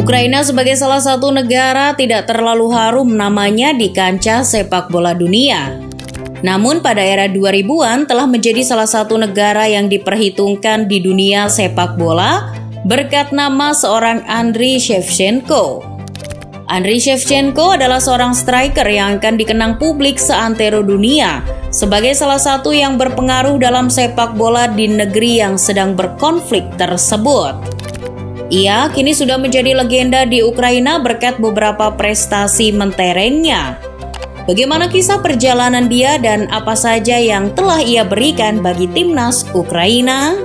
Ukraina sebagai salah satu negara tidak terlalu harum namanya di kancah sepak bola dunia. Namun pada era 2000-an telah menjadi salah satu negara yang diperhitungkan di dunia sepak bola berkat nama seorang Andriy Shevchenko. Andriy Shevchenko adalah seorang striker yang akan dikenang publik seantero dunia sebagai salah satu yang berpengaruh dalam sepak bola di negeri yang sedang berkonflik tersebut. Ia kini sudah menjadi legenda di Ukraina berkat beberapa prestasi menterengnya. Bagaimana kisah perjalanan dia dan apa saja yang telah ia berikan bagi timnas Ukraina?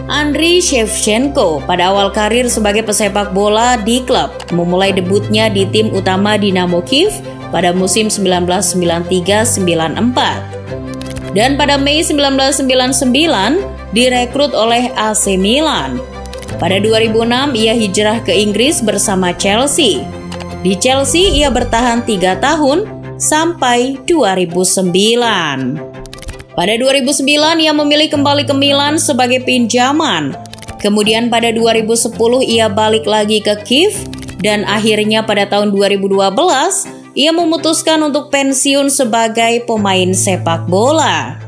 Andriy Shevchenko pada awal karir sebagai pesepak bola di klub memulai debutnya di tim utama Dinamo Kyiv pada musim 1993-94. Dan pada Mei 1999 direkrut oleh AC Milan. Pada 2006 ia hijrah ke Inggris bersama Chelsea. Di Chelsea ia bertahan 3 tahun sampai 2009. Pada 2009 ia memilih kembali ke Milan sebagai pinjaman. Kemudian pada 2010 ia balik lagi ke Kyiv dan akhirnya pada tahun 2012 ia memutuskan untuk pensiun sebagai pemain sepak bola.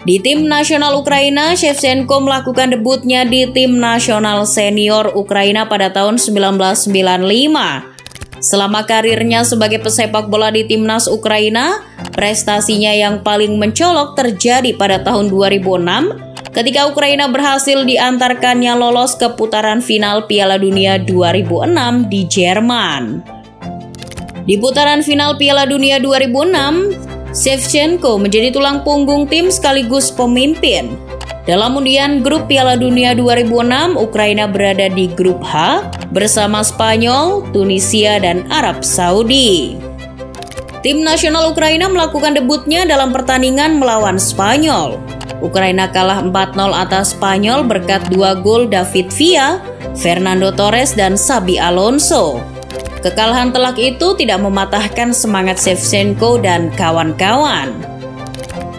Di tim nasional Ukraina, Shevchenko melakukan debutnya di tim nasional senior Ukraina pada tahun 1995. Selama karirnya sebagai pesepak bola di timnas Ukraina, prestasinya yang paling mencolok terjadi pada tahun 2006 ketika Ukraina berhasil diantarkannya lolos ke putaran final Piala Dunia 2006 di Jerman. Di putaran final Piala Dunia 2006, Shevchenko menjadi tulang punggung tim sekaligus pemimpin. Dalam undian grup Piala Dunia 2006, Ukraina berada di grup H bersama Spanyol, Tunisia, dan Arab Saudi. Tim nasional Ukraina melakukan debutnya dalam pertandingan melawan Spanyol. Ukraina kalah 4-0 atas Spanyol berkat 2 gol David Villa, Fernando Torres, dan Xabi Alonso. Kekalahan telak itu tidak mematahkan semangat Shevchenko dan kawan-kawan.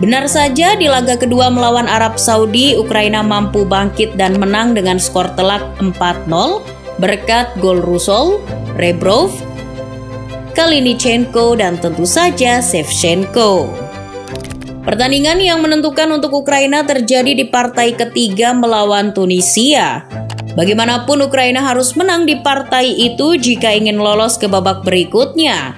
Benar saja di laga kedua melawan Arab Saudi, Ukraina mampu bangkit dan menang dengan skor telak 4-0 berkat gol Rusol, Rebrov, Kalinichenko, dan tentu saja Shevchenko. Pertandingan yang menentukan untuk Ukraina terjadi di partai ketiga melawan Tunisia. Bagaimanapun Ukraina harus menang di partai itu jika ingin lolos ke babak berikutnya.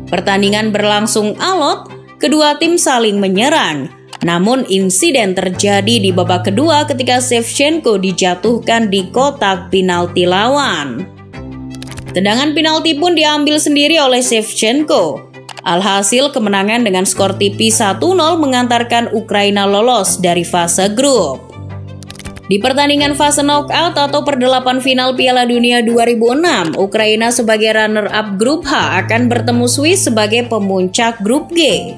Pertandingan berlangsung alot, kedua tim saling menyerang. Namun insiden terjadi di babak kedua ketika Shevchenko dijatuhkan di kotak penalti lawan. Tendangan penalti pun diambil sendiri oleh Shevchenko. Alhasil kemenangan dengan skor tipis 1-0 mengantarkan Ukraina lolos dari fase grup. Di pertandingan fase knockout atau perdelapan final Piala Dunia 2006, Ukraina sebagai runner-up grup H akan bertemu Swiss sebagai pemuncak grup G.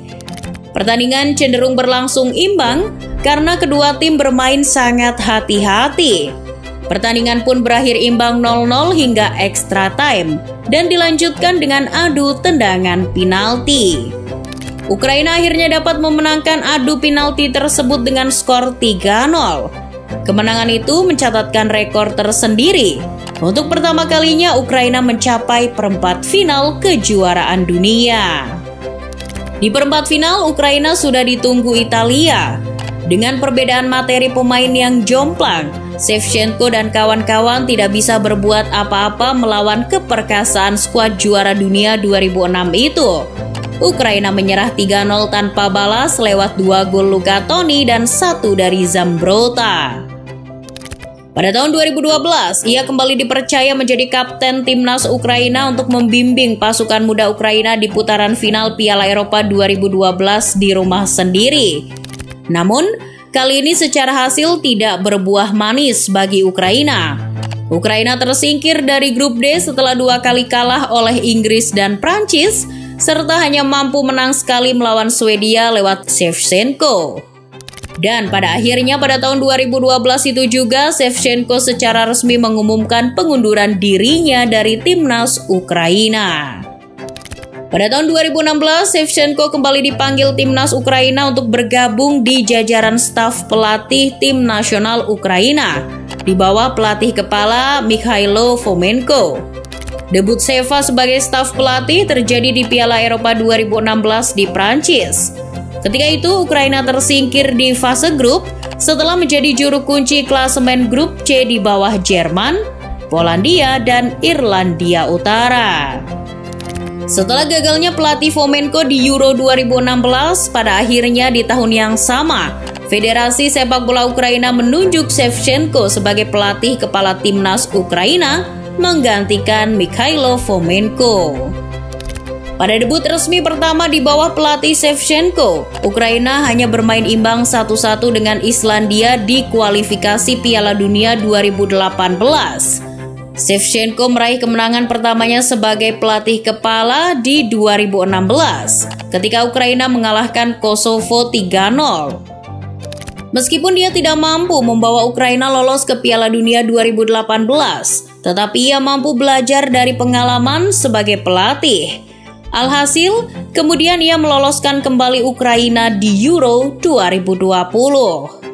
Pertandingan cenderung berlangsung imbang karena kedua tim bermain sangat hati-hati. Pertandingan pun berakhir imbang 0-0 hingga extra time dan dilanjutkan dengan adu tendangan penalti. Ukraina akhirnya dapat memenangkan adu penalti tersebut dengan skor 3-0. Kemenangan itu mencatatkan rekor tersendiri. Untuk pertama kalinya Ukraina mencapai perempat final kejuaraan dunia. Di perempat final Ukraina sudah ditunggu Italia. Dengan perbedaan materi pemain yang jomplang, Shevchenko dan kawan-kawan tidak bisa berbuat apa-apa melawan keperkasaan skuad juara dunia 2006 itu. Ukraina menyerah 3-0 tanpa balas lewat 2 gol Luka Toni dan 1 dari Zambrotta. Pada tahun 2012, ia kembali dipercaya menjadi kapten timnas Ukraina untuk membimbing pasukan muda Ukraina di putaran final Piala Eropa 2012 di rumah sendiri. Namun, kali ini secara hasil tidak berbuah manis bagi Ukraina. Ukraina tersingkir dari grup D setelah 2 kali kalah oleh Inggris dan Prancis, serta hanya mampu menang sekali melawan Swedia lewat Shevchenko. Dan pada akhirnya pada tahun 2012 itu juga Shevchenko secara resmi mengumumkan pengunduran dirinya dari timnas Ukraina. Pada tahun 2016, Shevchenko kembali dipanggil timnas Ukraina untuk bergabung di jajaran staf pelatih tim nasional Ukraina di bawah pelatih kepala Mikhailo Fomenko. Debut Sheva sebagai staf pelatih terjadi di Piala Eropa 2016 di Prancis. Ketika itu, Ukraina tersingkir di fase grup setelah menjadi juru kunci klasemen grup C di bawah Jerman, Polandia, dan Irlandia Utara. Setelah gagalnya pelatih Fomenko di Euro 2016, pada akhirnya di tahun yang sama, Federasi Sepak Bola Ukraina menunjuk Shevchenko sebagai pelatih kepala timnas Ukraina menggantikan Mikhailo Fomenko. Pada debut resmi pertama di bawah pelatih Shevchenko, Ukraina hanya bermain imbang 1-1 dengan Islandia di kualifikasi Piala Dunia 2018. Shevchenko meraih kemenangan pertamanya sebagai pelatih kepala di 2016 ketika Ukraina mengalahkan Kosovo 3-0. Meskipun dia tidak mampu membawa Ukraina lolos ke Piala Dunia 2018, tetapi ia mampu belajar dari pengalaman sebagai pelatih. Alhasil, kemudian ia meloloskan kembali Ukraina di Euro 2020.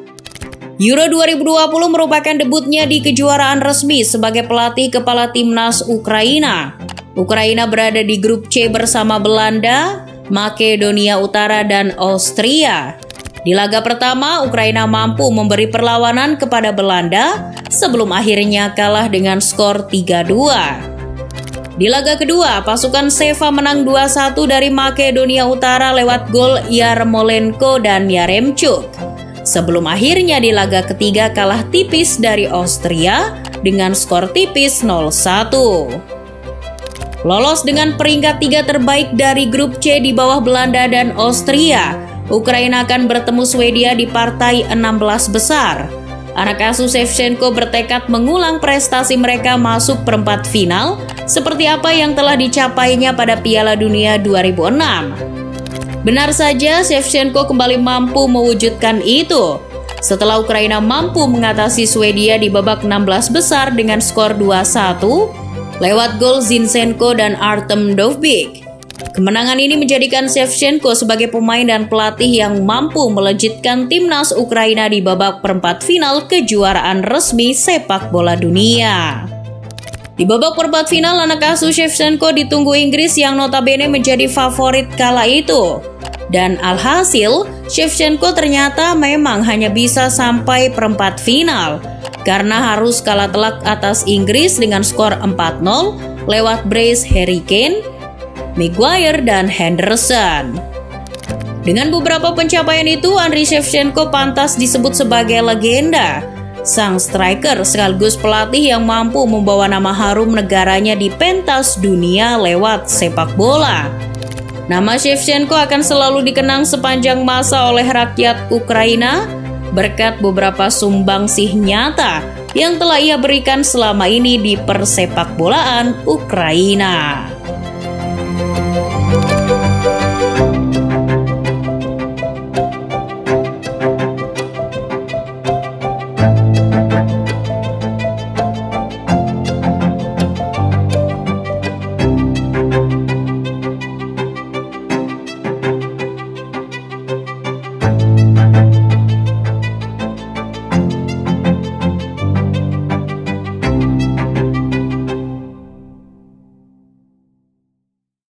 Euro 2020 merupakan debutnya di kejuaraan resmi sebagai pelatih kepala timnas Ukraina. Ukraina berada di grup C bersama Belanda, Makedonia Utara, dan Austria. Di laga pertama, Ukraina mampu memberi perlawanan kepada Belanda sebelum akhirnya kalah dengan skor 3-2. Di laga kedua, pasukan Sheva menang 2-1 dari Makedonia Utara lewat gol Yarmolenko dan Yaremchuk. Sebelum akhirnya di laga ketiga kalah tipis dari Austria dengan skor tipis 0-1. Lolos dengan peringkat 3 terbaik dari grup C di bawah Belanda dan Austria, Ukraina akan bertemu Swedia di partai 16 besar. Anak asuh Shevchenko bertekad mengulang prestasi mereka masuk perempat final seperti apa yang telah dicapainya pada Piala Dunia 2006. Benar saja, Shevchenko kembali mampu mewujudkan itu. Setelah Ukraina mampu mengatasi Swedia di babak 16 besar dengan skor 2-1 lewat gol Zinchenko dan Artem Dovbyk. Kemenangan ini menjadikan Shevchenko sebagai pemain dan pelatih yang mampu melejitkan timnas Ukraina di babak perempat final kejuaraan resmi sepak bola dunia. Di babak perempat final, anak asuh Shevchenko ditunggu Inggris yang notabene menjadi favorit kala itu. Dan alhasil, Shevchenko ternyata memang hanya bisa sampai perempat final karena harus kalah telak atas Inggris dengan skor 4-0 lewat brace Harry Kane, Maguire, dan Henderson. Dengan beberapa pencapaian itu, Andriy Shevchenko pantas disebut sebagai legenda. Sang striker sekaligus pelatih yang mampu membawa nama harum negaranya di pentas dunia lewat sepak bola. Nama Shevchenko akan selalu dikenang sepanjang masa oleh rakyat Ukraina berkat beberapa sumbangsih nyata yang telah ia berikan selama ini di persepakbolaan Ukraina.